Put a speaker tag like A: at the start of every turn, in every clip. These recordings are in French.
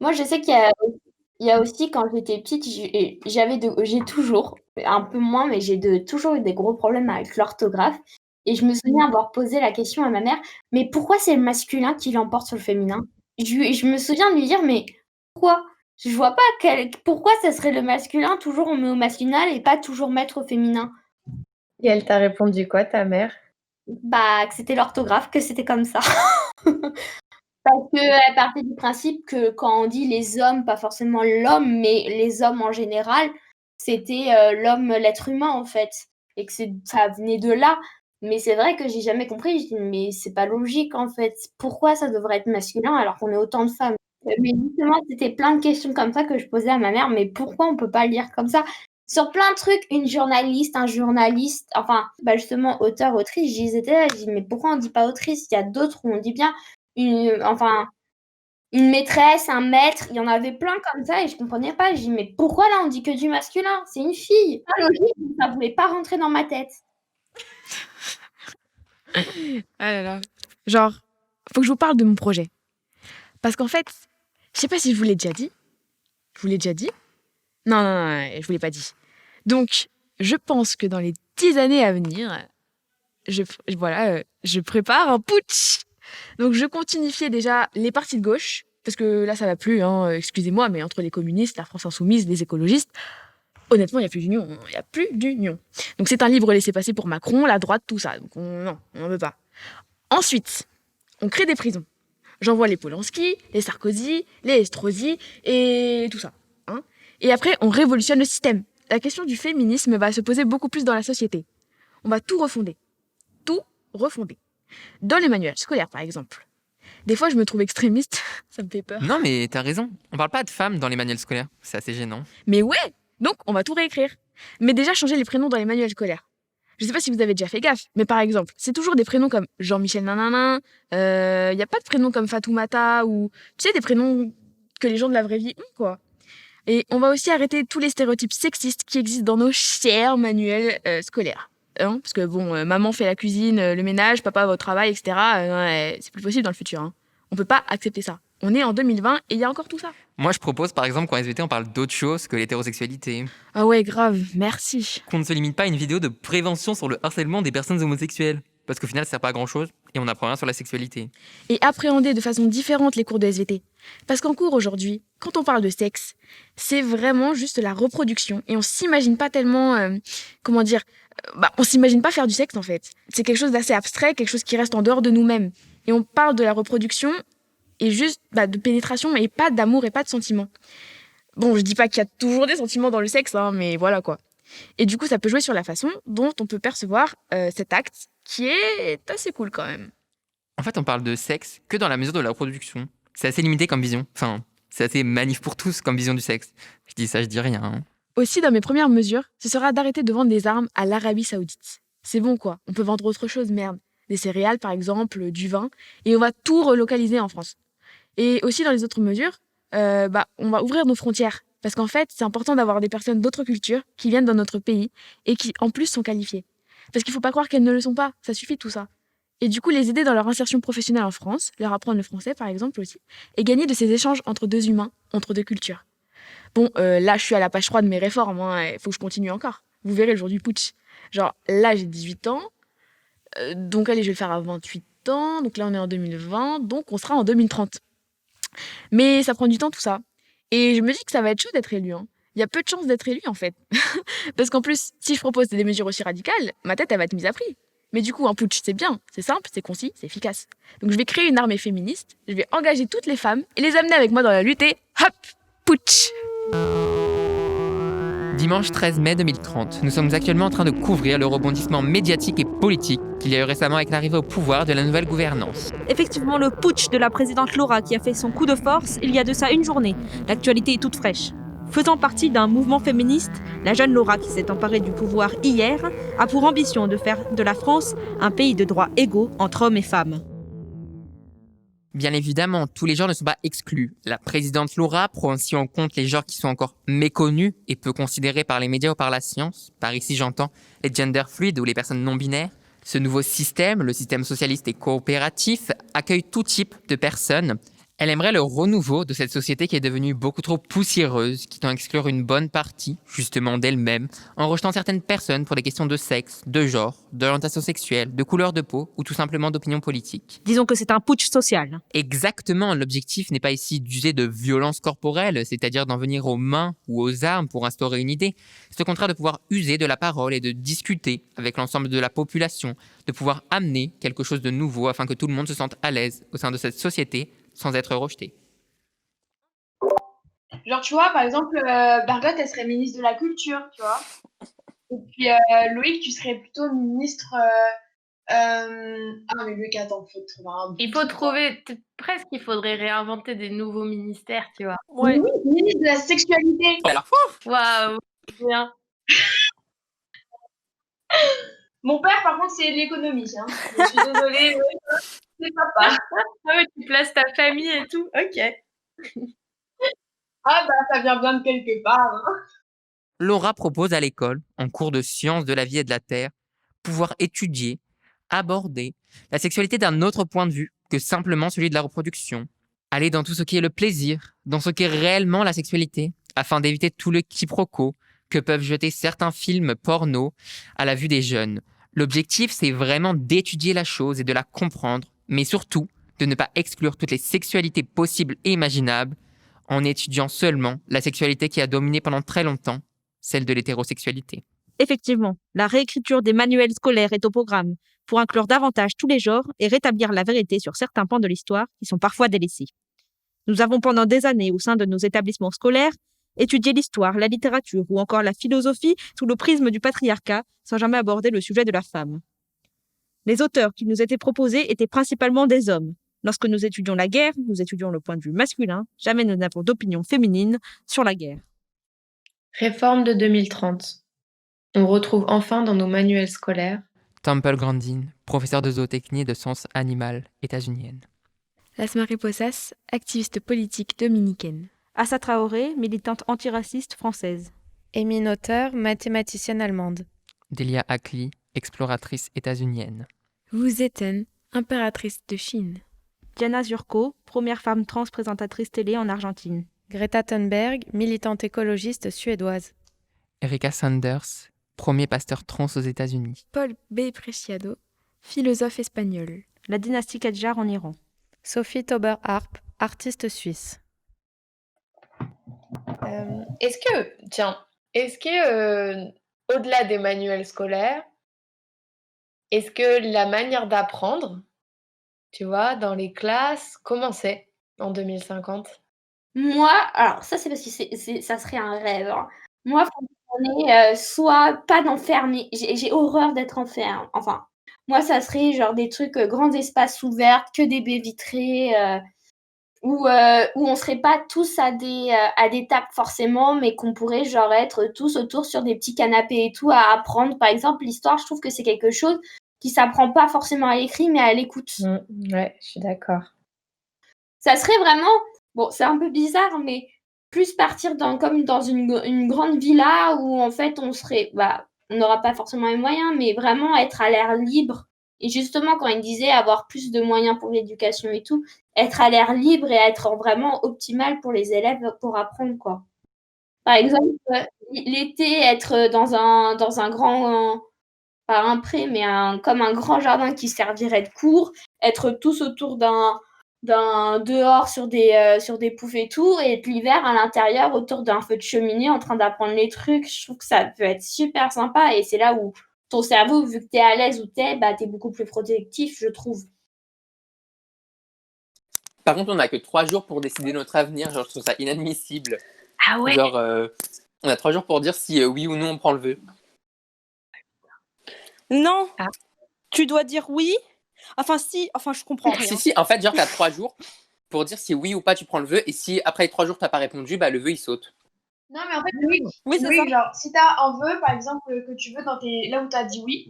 A: Moi, je sais il y a aussi quand j'étais petite, j'ai toujours, un peu moins, mais toujours eu des gros problèmes avec l'orthographe et je me souviens avoir posé la question à ma mère: «Mais pourquoi c'est le masculin qui l'emporte sur le féminin?» Je me souviens de lui dire: «Mais pourquoi? Je vois pas pourquoi ça serait le masculin, toujours on met au masculin et pas toujours mettre au féminin?»
B: Et elle t'a répondu quoi, ta mère?
A: Bah, que c'était l'orthographe, que c'était comme ça. Parce qu'elle partait du principe que quand on dit les hommes, pas forcément l'homme, mais les hommes en général, c'était, l'homme, l'être humain, en fait et que ça venait de là. Mais c'est vrai que j'ai jamais compris. Je dis: «Mais c'est pas logique, en fait. Pourquoi ça devrait être masculin alors qu'on est autant de femmes?» Mais justement, c'était plein de questions comme ça que je posais à ma mère: «Mais pourquoi on peut pas le dire comme ça?» Sur plein de trucs, une journaliste, un journaliste, enfin, bah, justement auteur, autrice, j'hésitais là, je dis: «Mais pourquoi on dit pas autrice?» Il y a d'autres où on dit bien enfin, une maîtresse, un maître, il y en avait plein comme ça et je comprenais pas. Je dis: «Mais pourquoi là on dit que du masculin? C'est une fille!» Pas logique, ça voulait pas rentrer dans ma tête.
C: Ah là là. Genre, faut que je vous parle de mon projet. Parce qu'en fait, je sais pas si je vous l'ai déjà dit. Je vous l'ai déjà dit? Non, non, non, je vous l'ai pas dit. Donc, je pense que dans les 10 années à venir, je prépare un putsch. Donc, je continuifiais déjà les partis de gauche, parce que là, ça va plus, hein, excusez-moi, mais entre les communistes, la France insoumise, les écologistes, honnêtement, il n'y a plus d'union. Il n'y a plus d'union. Donc, c'est un libre laissez-passer pour Macron, la droite, tout ça. Donc, non, on n'en veut pas. Ensuite, on crée des prisons. J'envoie les Polanski, les Sarkozy, les Estrosi et tout ça. Hein. Et après, on révolutionne le système. La question du féminisme va se poser beaucoup plus dans la société. On va tout refonder. Tout refonder. Dans les manuels scolaires, par exemple. Des fois, je me trouve extrémiste. Ça me fait peur.
D: Non, mais t'as raison. On parle pas de femmes dans les manuels scolaires. C'est assez gênant.
C: Mais ouais. Donc, on va tout réécrire. Mais déjà, changer les prénoms dans les manuels scolaires. Je sais pas si vous avez déjà fait gaffe, mais par exemple, c'est toujours des prénoms comme Jean-Michel Nananin, y a pas de prénoms comme Fatoumata ou, tu sais, des prénoms que les gens de la vraie vie ont, quoi. Et on va aussi arrêter tous les stéréotypes sexistes qui existent dans nos chers manuels scolaires. Hein, parce que bon, maman fait la cuisine, le ménage, papa va au travail, etc. C'est plus possible dans le futur. Hein. On peut pas accepter ça. On est en 2020 et il y a encore tout ça.
D: Moi, je propose par exemple qu'en SVT, on parle d'autre chose que l'hétérosexualité.
C: Ah ouais, grave, merci.
D: Qu'on ne se limite pas à une vidéo de prévention sur le harcèlement des personnes homosexuelles. Parce qu'au final, ça sert pas à grand chose et on apprend rien sur la sexualité.
C: Et appréhender de façon différente les cours de SVT. Parce qu'en cours aujourd'hui, quand on parle de sexe, c'est vraiment juste la reproduction et on s'imagine pas tellement, on s'imagine pas faire du sexe en fait. C'est quelque chose d'assez abstrait, quelque chose qui reste en dehors de nous-mêmes. Et on parle de la reproduction et juste de pénétration et pas d'amour et pas de sentiments. Bon, je dis pas qu'il y a toujours des sentiments dans le sexe, hein, mais voilà quoi. Et du coup, ça peut jouer sur la façon dont on peut percevoir cet acte qui est assez cool quand même.
D: En fait, on parle de sexe que dans la mesure de la reproduction. C'est assez limité comme vision. Enfin, c'est assez manif pour tous comme vision du sexe. Je dis ça, je dis rien. Hein.
C: Aussi, dans mes premières mesures, ce sera d'arrêter de vendre des armes à l'Arabie Saoudite. C'est bon quoi, on peut vendre autre chose, merde. Des céréales par exemple, du vin, et on va tout relocaliser en France. Et aussi dans les autres mesures, on va ouvrir nos frontières. Parce qu'en fait, c'est important d'avoir des personnes d'autres cultures qui viennent dans notre pays et qui, en plus, sont qualifiées. Parce qu'il ne faut pas croire qu'elles ne le sont pas. Ça suffit tout ça. Et du coup, les aider dans leur insertion professionnelle en France, leur apprendre le français, par exemple, aussi, et gagner de ces échanges entre deux humains, entre deux cultures. Bon, là, je suis à la page 3 de mes réformes. Il faut que je continue encore. Vous verrez le jour du putsch. Genre, là, j'ai 18 ans. Donc, allez, je vais le faire à 28 ans. Donc là, on est en 2020. Donc, on sera en 2030. Mais ça prend du temps tout ça. Et je me dis que ça va être chaud d'être élu. Hein. Il y a peu de chances d'être élu en fait. Parce qu'en plus, si je propose des mesures aussi radicales, ma tête elle va être mise à prix. Mais du coup, un putsch c'est bien, c'est simple, c'est concis, c'est efficace. Donc je vais créer une armée féministe, je vais engager toutes les femmes et les amener avec moi dans la lutte et hop, putsch.
D: Dimanche 13 mai 2030, nous sommes actuellement en train de couvrir le rebondissement médiatique et politique qu'il y a eu récemment avec l'arrivée au pouvoir de la nouvelle gouvernance.
E: Effectivement, le putsch de la présidente Laura qui a fait son coup de force il y a de ça une journée. L'actualité est toute fraîche. Faisant partie d'un mouvement féministe, la jeune Laura qui s'est emparée du pouvoir hier a pour ambition de faire de la France un pays de droits égaux entre hommes et femmes.
D: Bien évidemment, tous les genres ne sont pas exclus. La présidente Laura prend aussi en compte les genres qui sont encore méconnus et peu considérés par les médias ou par la science. Par ici, j'entends les gender fluides ou les personnes non binaires. Ce nouveau système, le système socialiste et coopératif, accueille tout type de personnes Elle aimerait le renouveau de cette société qui est devenue beaucoup trop poussiéreuse, qui tend à exclure une bonne partie, justement d'elle-même, en rejetant certaines personnes pour des questions de sexe, de genre, d'orientation sexuelle, de couleur de peau ou tout simplement d'opinion politique.
E: Disons que c'est un putsch social.
D: Exactement, l'objectif n'est pas ici d'user de violence corporelle, c'est-à-dire d'en venir aux mains ou aux armes pour instaurer une idée. C'est au contraire de pouvoir user de la parole et de discuter avec l'ensemble de la population, de pouvoir amener quelque chose de nouveau afin que tout le monde se sente à l'aise au sein de cette société sans être rejeté.
F: Genre, tu vois, par exemple, Bergotte, elle serait ministre de la Culture, tu vois. Et puis, Loïc, tu serais plutôt ministre... Ah, mais Loïc, attends, faut trouver un...
B: Il faut trouver, presque, il faudrait réinventer des nouveaux ministères, tu vois.
E: Ouais.
F: Oui, ministre de la sexualité.
D: Alors,
B: Waouh, bien.
F: Mon père, par contre, c'est l'économie. Hein. Je suis désolée, c'est papa.
B: Ah ouais, tu places ta famille et tout, ok.
F: Ah, bah, ça vient bien de quelque part. Hein.
D: Laura propose à l'école, en cours de sciences de la vie et de la terre, pouvoir étudier, aborder la sexualité d'un autre point de vue que simplement celui de la reproduction. Aller dans tout ce qui est le plaisir, dans ce qu'est réellement la sexualité, afin d'éviter tout le quiproquo que peuvent jeter certains films porno à la vue des jeunes. L'objectif, c'est vraiment d'étudier la chose et de la comprendre, mais surtout de ne pas exclure toutes les sexualités possibles et imaginables en étudiant seulement la sexualité qui a dominé pendant très longtemps, celle de l'hétérosexualité.
E: Effectivement, la réécriture des manuels scolaires est au programme pour inclure davantage tous les genres et rétablir la vérité sur certains pans de l'histoire qui sont parfois délaissés. Nous avons pendant des années, au sein de nos établissements scolaires, étudié l'histoire, la littérature ou encore la philosophie sous le prisme du patriarcat sans jamais aborder le sujet de la femme. Les auteurs qui nous étaient proposés étaient principalement des hommes. Lorsque nous étudions la guerre, nous étudions le point de vue masculin, jamais nous n'avons d'opinion féminine sur la guerre.
B: Réforme de 2030. On retrouve enfin dans nos manuels scolaires
D: Temple Grandin, professeur de zootechnie et de sciences animales états-uniennes.
C: Las Mariposas, activiste politique dominicaine.
E: Assa Traoré, militante antiraciste française.
G: Amy Noether, mathématicienne allemande.
D: Delia Ackley, exploratrice états-unienne.
C: Wu Zetian, impératrice de Chine.
E: Diana Zurko, première femme trans présentatrice télé en Argentine.
G: Greta Thunberg, militante écologiste suédoise.
D: Erika Sanders, premier pasteur trans aux États-Unis.
C: Paul B. Preciado, philosophe espagnol.
E: La dynastie Kadjar en Iran.
G: Sophie Tauber-Harp, artiste suisse.
B: Est-ce que, au-delà des manuels scolaires, est-ce que la manière d'apprendre, tu vois, dans les classes, comment c'est en 2050?
A: Moi, alors ça, c'est parce que ça serait un rêve. Hein. Moi, faut qu'on ait soit pas d'enfermés. J'ai horreur d'être enfermée. Enfin, moi, ça serait genre des trucs, grands espaces ouverts, que des baies vitrées, où on serait pas tous à des tables forcément, mais qu'on pourrait genre être tous autour sur des petits canapés et tout à apprendre. Par exemple, l'histoire, je trouve que c'est quelque chose qui s'apprend pas forcément à l'écrit, mais à l'écoute.
B: Ouais, je suis d'accord.
A: Ça serait vraiment, bon, c'est un peu bizarre, mais plus partir comme dans une grande villa où en fait on serait, on n'aura pas forcément les moyens, mais vraiment être à l'air libre. Et justement, quand il disait avoir plus de moyens pour l'éducation et tout, être à l'air libre et être vraiment optimal pour les élèves pour apprendre, quoi. Par exemple, l'été, être dans un grand, pas un pré, mais comme un grand jardin qui servirait de cours, être tous autour d'un dehors sur des poufs et tout, et être l'hiver à l'intérieur autour d'un feu de cheminée en train d'apprendre les trucs. Je trouve que ça peut être super sympa et c'est là où ton cerveau, vu que t'es à l'aise où t'es beaucoup plus productif, je trouve.
D: Par contre, on n'a que 3 jours pour décider notre avenir. Genre, je trouve ça inadmissible.
B: Ah ouais.
D: Genre, on a 3 jours pour dire si oui ou non on prend le vœu.
E: Non,
B: Ah.
E: Tu dois dire oui. Enfin, je comprends rien.
D: Si, en fait, genre, t'as 3 jours pour dire si oui ou pas tu prends le vœu. Et si après les 3 jours t'as pas répondu, le vœu il saute.
F: Non, mais en fait, oui,
E: c'est ça.
F: genre, si t'as un vœu, par exemple, que tu veux là où t'as dit oui,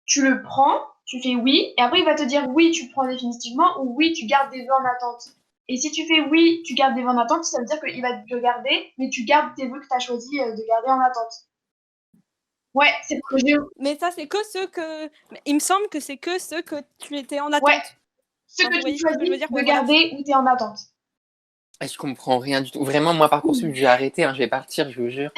F: tu le prends, tu fais oui, et après il va te dire oui, tu prends définitivement, ou oui, tu gardes des vœux en attente. Et si tu fais oui, tu gardes des vœux en attente, ça veut dire qu'il va te garder, mais tu gardes tes vœux que t'as choisi de garder en attente. Ouais, c'est projet.
E: Mais ça, c'est que ceux que... Il me semble que c'est que ceux que tu étais en attente.
F: Ouais. ce
E: Enfin,
F: que
E: vous voyez
F: tu
E: ce que je veux
F: choisis
E: dire?
F: de
E: Ouais, voilà.
F: garder ou tu es en attente.
D: Je comprends rien du tout. Vraiment, moi, Parcoursup, j'ai arrêté. Je vais partir, je vous jure.